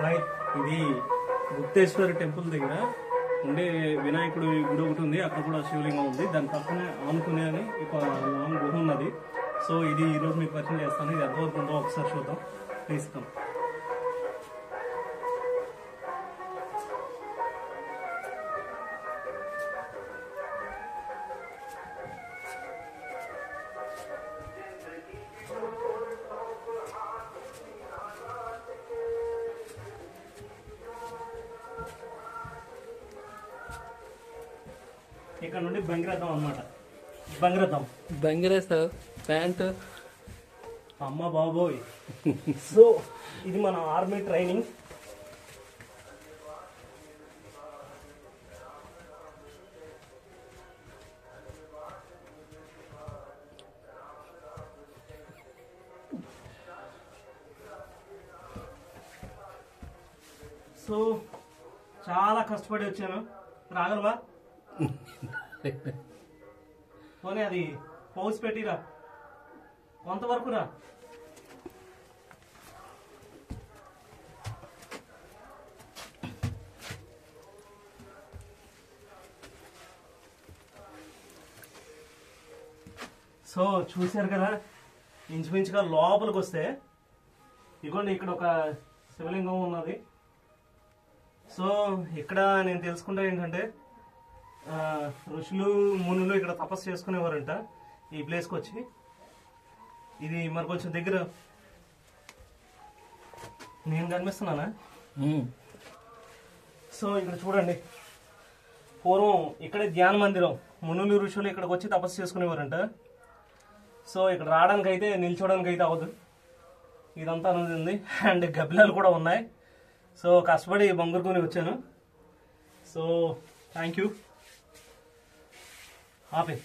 Hi, ఇది Gupteshwara temple దగ్గర ఉండే వినాయకుడు గుడి ఒకటి ఉంది. అక్కడ కూడా శివలింగం ఉంది. దాని పక్కనే ఆనుకునే అని ఒక లాంగ్ గుహ ఉన్నది. సో ఇది ఈరోజు మీకు పరిచయం చేస్తాను. ఇది ఎంతవరకు ఉందో ఒకసారి చూద్దాం. Please come. ఇక్కడ నుండి బంగిరథం అన్నమాట. బంగిరేస్తా ప్యాంట్ అమ్మ బాబోయ్. సో ఇది మన ఆర్మీ ట్రైనింగ్. సో చాలా కష్టపడి వచ్చాను. రాగలవా? పోనీ అది పౌస్ పెట్టిరా, కొంతవరకు రా. సో చూశారు కదా, ఇంచుమించుగా లోపలికి వస్తే ఇదిగోండి ఇక్కడ ఒక శివలింగం ఉన్నది. సో ఇక్కడ నేను తెలుసుకుంటే ఏంటంటే ఋషులు మునులు ఇక్కడ తపస్సు చేసుకునేవారంట ఈ ప్లేస్కి వచ్చి. ఇది మరి కొంచెం దగ్గర నేను కనిపిస్తున్నానా? సో ఇక్కడ చూడండి, పూర్వం ఇక్కడే ధ్యాన మందిరం. మునులు ఋషులు ఇక్కడికి వచ్చి తపస్సు చేసుకునేవారంట. సో ఇక్కడ రావడానికి అయితే నిల్చోడానికి అయితే అవ్వదు, ఇదంతా అనేది ఉంది. అండ్ గబ్బిలాలు కూడా ఉన్నాయి. సో కష్టపడి బంగురుకొని వచ్చాను. So thank you. ఆపే.